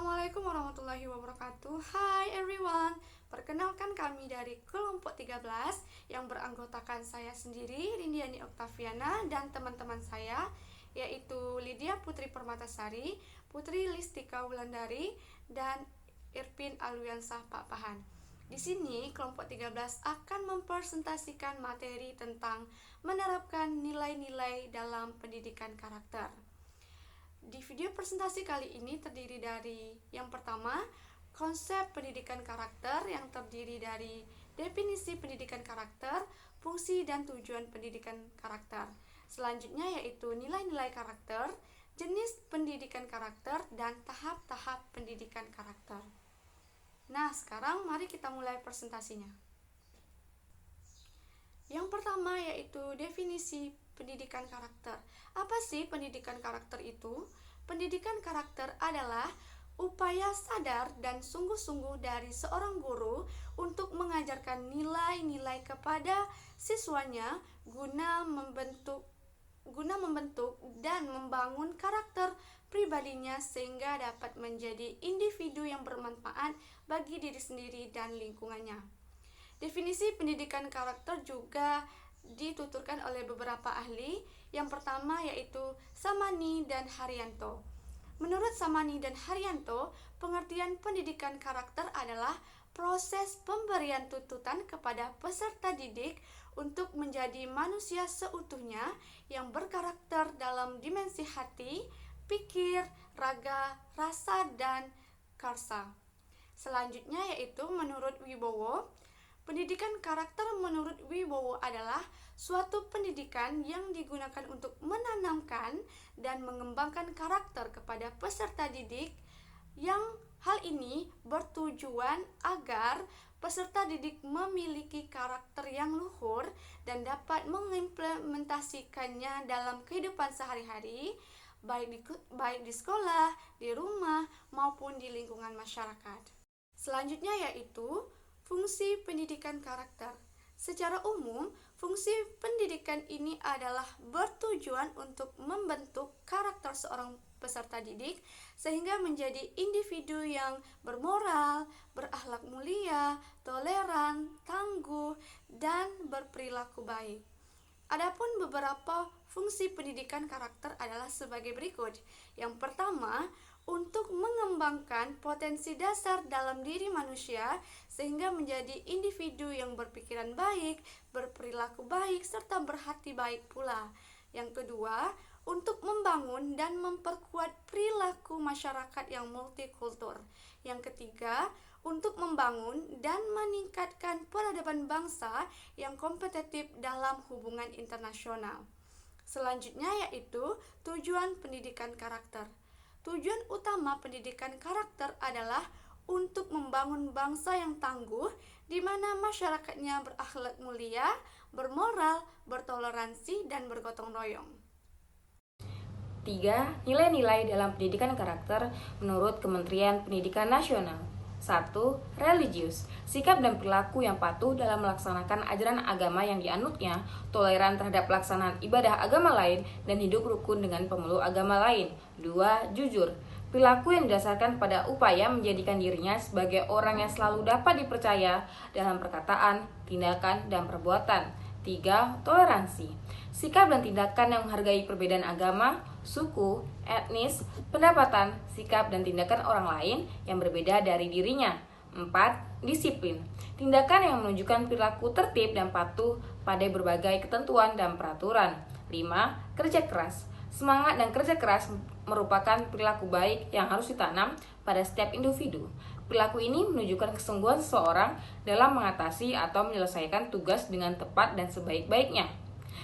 Assalamualaikum warahmatullahi wabarakatuh. Hai everyone. Perkenalkan kami dari kelompok 13 yang beranggotakan saya sendiri, Rindiani Oktaviana, dan teman-teman saya yaitu Lydia Putri Permatasari, Putri Listika Wulandari, dan Irpin Alwiansah Pak Pahan. Di sini kelompok 13 akan mempresentasikan materi tentang menerapkan nilai-nilai dalam pendidikan karakter. Di video presentasi kali ini terdiri dari yang pertama, konsep pendidikan karakter yang terdiri dari definisi pendidikan karakter, fungsi dan tujuan pendidikan karakter. Selanjutnya yaitu nilai-nilai karakter, jenis pendidikan karakter, dan tahap-tahap pendidikan karakter. Nah, sekarang mari kita mulai presentasinya. Yang pertama yaitu definisi pendidikan karakter. Apa sih pendidikan karakter itu? Pendidikan karakter adalah upaya sadar dan sungguh-sungguh dari seorang guru untuk mengajarkan nilai-nilai kepada siswanya guna membentuk dan membangun karakter pribadinya sehingga dapat menjadi individu yang bermanfaat bagi diri sendiri dan lingkungannya. Definisi pendidikan karakter juga dituturkan oleh beberapa ahli. Yang pertama yaitu Samani dan Haryanto. Menurut Samani dan Haryanto, pengertian pendidikan karakter adalah proses pemberian tuntutan kepada peserta didik untuk menjadi manusia seutuhnya yang berkarakter dalam dimensi hati, pikir, raga, rasa, dan karsa. Selanjutnya yaitu menurut Wibowo, pendidikan karakter menurut Wibowo adalah suatu pendidikan yang digunakan untuk menanamkan dan mengembangkan karakter kepada peserta didik yang hal ini bertujuan agar peserta didik memiliki karakter yang luhur dan dapat mengimplementasikannya dalam kehidupan sehari-hari, baik di sekolah, di rumah, maupun di lingkungan masyarakat. Selanjutnya yaitu fungsi pendidikan karakter. Secara umum, fungsi pendidikan ini adalah bertujuan untuk membentuk karakter seorang peserta didik sehingga menjadi individu yang bermoral, berakhlak mulia, toleran, tangguh, dan berperilaku baik. Adapun beberapa fungsi pendidikan karakter adalah sebagai berikut. Yang pertama, untuk mengembangkan potensi dasar dalam diri manusia sehingga menjadi individu yang berpikiran baik, berperilaku baik, serta berhati baik pula. Yang kedua, untuk membangun dan memperkuat perilaku masyarakat yang multikultur. Yang ketiga, untuk membangun dan meningkatkan peradaban bangsa yang kompetitif dalam hubungan internasional. Selanjutnya yaitu tujuan pendidikan karakter. Tujuan utama pendidikan karakter adalah untuk membangun bangsa yang tangguh, di mana masyarakatnya berakhlak mulia, bermoral, bertoleransi, dan bergotong royong. 3. Nilai-nilai dalam pendidikan karakter menurut Kementerian Pendidikan Nasional. 1. Religius, sikap dan perilaku yang patuh dalam melaksanakan ajaran agama yang dianutnya, toleran terhadap pelaksanaan ibadah agama lain, dan hidup rukun dengan pemeluk agama lain. 2. Jujur, perilaku yang didasarkan pada upaya menjadikan dirinya sebagai orang yang selalu dapat dipercaya dalam perkataan, tindakan, dan perbuatan. 3. Toleransi, sikap dan tindakan yang menghargai perbedaan agama, suku, etnis, pendapatan, sikap dan tindakan orang lain yang berbeda dari dirinya. 4. Disiplin, tindakan yang menunjukkan perilaku tertib dan patuh pada berbagai ketentuan dan peraturan. 5. Kerja keras, semangat dan kerja keras merupakan perilaku baik yang harus ditanam pada setiap individu. Perilaku ini menunjukkan kesungguhan seseorang dalam mengatasi atau menyelesaikan tugas dengan tepat dan sebaik-baiknya.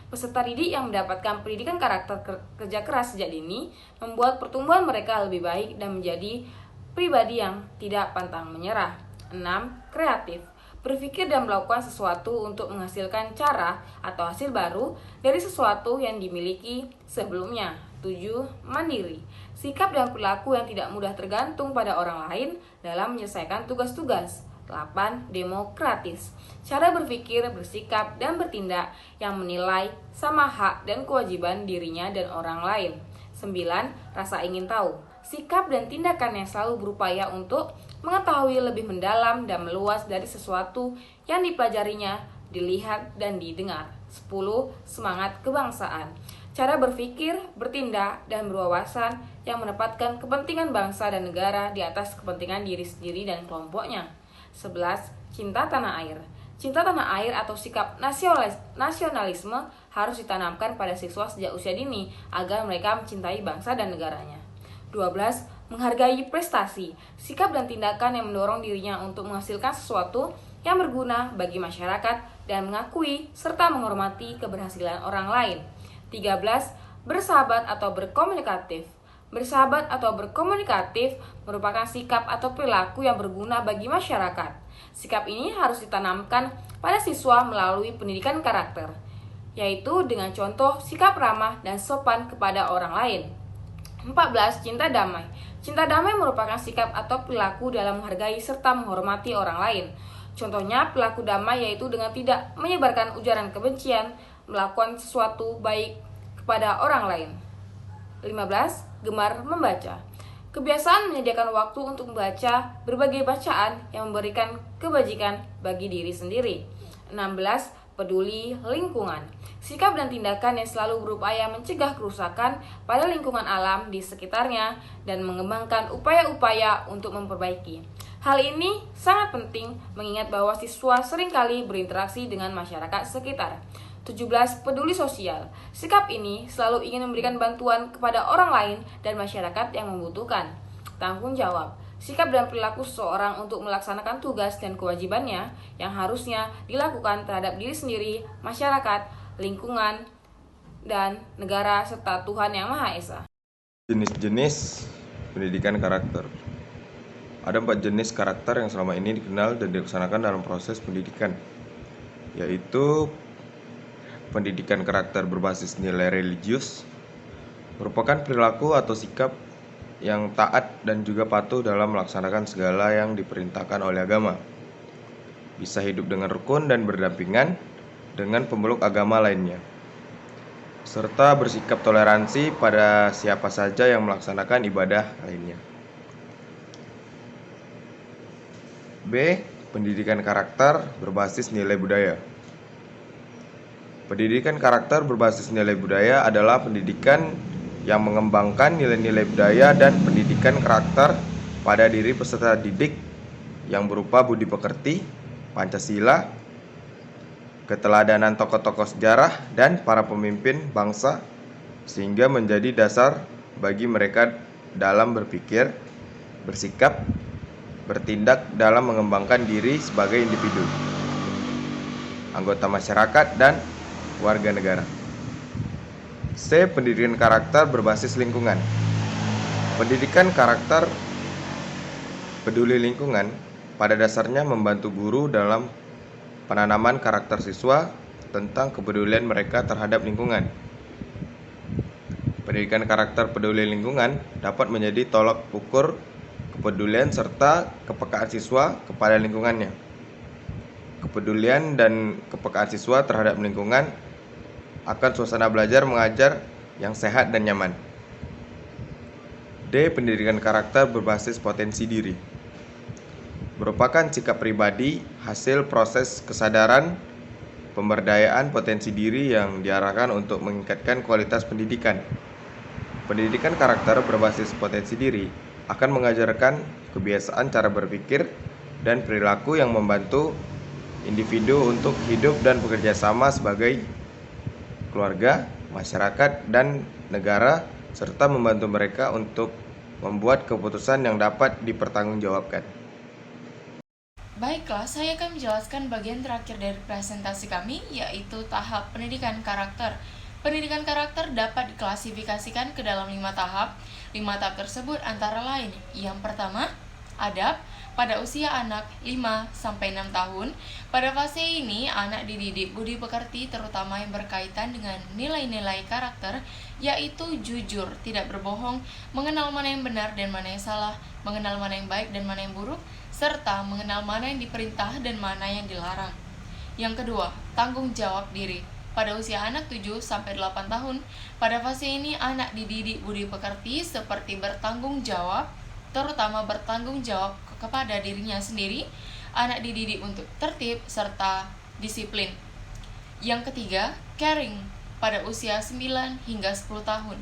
Peserta didik yang mendapatkan pendidikan karakter kerja keras sejak dini membuat pertumbuhan mereka lebih baik dan menjadi pribadi yang tidak pantang menyerah. 6. Kreatif, berpikir dan melakukan sesuatu untuk menghasilkan cara atau hasil baru dari sesuatu yang dimiliki sebelumnya. 7. Mandiri, sikap dan perilaku yang tidak mudah tergantung pada orang lain dalam menyelesaikan tugas-tugas. 8. Demokratis, cara berpikir, bersikap, dan bertindak yang menilai sama hak dan kewajiban dirinya dan orang lain. 9. Rasa ingin tahu, sikap dan tindakan yang selalu berupaya untuk mengetahui lebih mendalam dan meluas dari sesuatu yang dipelajarinya, dilihat, dan didengar. 10. Semangat kebangsaan. Cara berpikir, bertindak, dan berwawasan yang menempatkan kepentingan bangsa dan negara di atas kepentingan diri sendiri dan kelompoknya. 11. Cinta tanah air. Cinta tanah air atau sikap nasionalisme harus ditanamkan pada siswa sejak usia dini agar mereka mencintai bangsa dan negaranya. 12. Menghargai prestasi, sikap dan tindakan yang mendorong dirinya untuk menghasilkan sesuatu yang berguna bagi masyarakat dan mengakui serta menghormati keberhasilan orang lain. 13. Bersahabat atau berkomunikatif. Bersahabat atau berkomunikatif merupakan sikap atau perilaku yang berguna bagi masyarakat. Sikap ini harus ditanamkan pada siswa melalui pendidikan karakter, yaitu dengan contoh sikap ramah dan sopan kepada orang lain. 14. Cinta damai. Cinta damai merupakan sikap atau perilaku dalam menghargai serta menghormati orang lain. Contohnya perilaku damai yaitu dengan tidak menyebarkan ujaran kebencian, melakukan sesuatu baik kepada orang lain. 15. Gemar membaca. Kebiasaan menyediakan waktu untuk membaca berbagai bacaan yang memberikan kebajikan bagi diri sendiri. 16. Peduli lingkungan. Sikap dan tindakan yang selalu berupaya mencegah kerusakan pada lingkungan alam di sekitarnya dan mengembangkan upaya-upaya untuk memperbaiki. Hal ini sangat penting mengingat bahwa siswa seringkali berinteraksi dengan masyarakat sekitar. 17. Peduli sosial. Sikap ini selalu ingin memberikan bantuan kepada orang lain dan masyarakat yang membutuhkan. Tanggung jawab. Sikap dan perilaku seseorang untuk melaksanakan tugas dan kewajibannya yang harusnya dilakukan terhadap diri sendiri, masyarakat, lingkungan, dan negara serta Tuhan Yang Maha Esa. Jenis-jenis pendidikan karakter. Ada 4 jenis karakter yang selama ini dikenal dan dilaksanakan dalam proses pendidikan, yaitu pendidikan karakter berbasis nilai religius, merupakan perilaku atau sikap yang taat dan juga patuh dalam melaksanakan segala yang diperintahkan oleh agama. Bisa hidup dengan rukun dan berdampingan dengan pemeluk agama lainnya, serta bersikap toleransi pada siapa saja yang melaksanakan ibadah lainnya. B. Pendidikan karakter berbasis nilai budaya. Pendidikan karakter berbasis nilai budaya adalah pendidikan yang mengembangkan nilai-nilai budaya dan pendidikan karakter pada diri peserta didik yang berupa budi pekerti, Pancasila, keteladanan tokoh-tokoh sejarah dan para pemimpin bangsa, sehingga menjadi dasar bagi mereka dalam berpikir, bersikap, bertindak dalam mengembangkan diri sebagai individu, anggota masyarakat, dan warga negara. C. Pendidikan karakter berbasis lingkungan. Pendidikan karakter peduli lingkungan pada dasarnya membantu guru dalam penanaman karakter siswa tentang kepedulian mereka terhadap lingkungan. Pendidikan karakter peduli lingkungan dapat menjadi tolak ukur kepedulian serta kepekaan siswa kepada lingkungannya. Kepedulian dan kepekaan siswa terhadap lingkungan akan suasana belajar mengajar yang sehat dan nyaman. D. Pendidikan karakter berbasis potensi diri. Merupakan sikap pribadi hasil proses kesadaran pemberdayaan potensi diri yang diarahkan untuk meningkatkan kualitas pendidikan. Pendidikan karakter berbasis potensi diri akan mengajarkan kebiasaan cara berpikir dan perilaku yang membantu individu untuk hidup dan bekerja sama sebagai keluarga, masyarakat, dan negara, serta membantu mereka untuk membuat keputusan yang dapat dipertanggungjawabkan. Baiklah, saya akan menjelaskan bagian terakhir dari presentasi kami, yaitu tahap pendidikan karakter. Pendidikan karakter dapat diklasifikasikan ke dalam 5 tahap. 5 tahap tersebut antara lain: yang pertama, adab. Pada usia anak 5-6 tahun, pada fase ini anak dididik budi pekerti terutama yang berkaitan dengan nilai-nilai karakter, yaitu jujur, tidak berbohong, mengenal mana yang benar dan mana yang salah, mengenal mana yang baik dan mana yang buruk, serta mengenal mana yang diperintah dan mana yang dilarang. Yang kedua, tanggung jawab diri. pada usia anak 7-8 tahun. Pada fase ini anak dididik budi pekerti seperti bertanggung jawab, terutama bertanggung jawab kepada dirinya sendiri. Anak dididik untuk tertib serta disiplin. Yang ketiga, caring pada usia 9 hingga 10 tahun.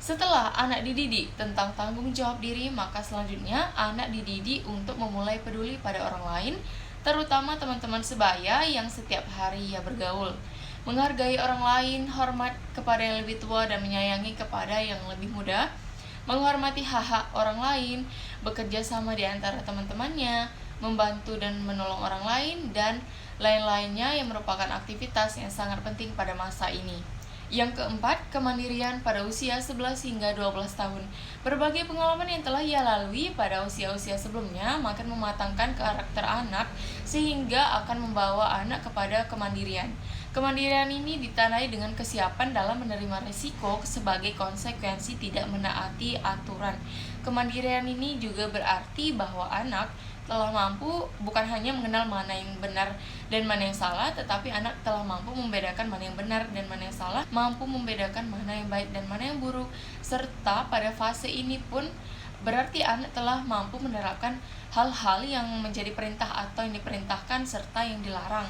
Setelah anak dididik tentang tanggung jawab diri, maka selanjutnya anak dididik untuk memulai peduli pada orang lain, terutama teman-teman sebaya yang setiap hari ia bergaul. Menghargai orang lain, hormat kepada yang lebih tua dan menyayangi kepada yang lebih muda, menghormati hak-hak orang lain, bekerja sama di antara teman-temannya, membantu dan menolong orang lain, dan lain-lainnya yang merupakan aktivitas yang sangat penting pada masa ini. Yang keempat, kemandirian pada usia 11 hingga 12 tahun. Berbagai pengalaman yang telah ia lalui pada usia-usia sebelumnya makin mematangkan karakter anak sehingga akan membawa anak kepada kemandirian. Kemandirian ini ditandai dengan kesiapan dalam menerima risiko sebagai konsekuensi tidak menaati aturan. Kemandirian ini juga berarti bahwa anak telah mampu bukan hanya mengenal mana yang benar dan mana yang salah, tetapi anak telah mampu membedakan mana yang benar dan mana yang salah, mampu membedakan mana yang baik dan mana yang buruk, serta pada fase ini pun berarti anak telah mampu menerapkan hal-hal yang menjadi perintah atau yang diperintahkan serta yang dilarang.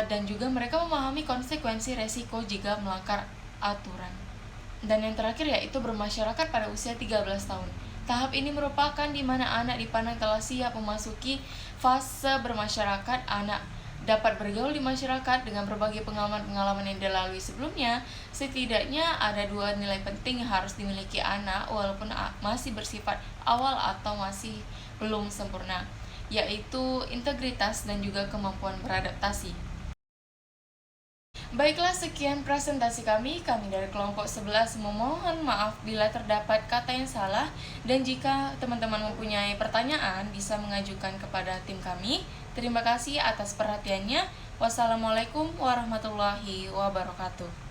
Dan juga mereka memahami konsekuensi resiko jika melanggar aturan. Dan yang terakhir yaitu bermasyarakat pada usia 13 tahun. Tahap ini merupakan di mana anak dipandang telah siap memasuki fase bermasyarakat. Anak dapat bergaul di masyarakat dengan berbagai pengalaman-pengalaman yang dilalui sebelumnya. Setidaknya ada 2 nilai penting yang harus dimiliki anak walaupun masih bersifat awal atau masih belum sempurna, yaitu integritas dan juga kemampuan beradaptasi. Baiklah, sekian presentasi kami dari kelompok 11. Memohon maaf bila terdapat kata yang salah, dan jika teman-teman mempunyai pertanyaan bisa mengajukan kepada tim kami. Terima kasih atas perhatiannya. Wassalamualaikum warahmatullahi wabarakatuh.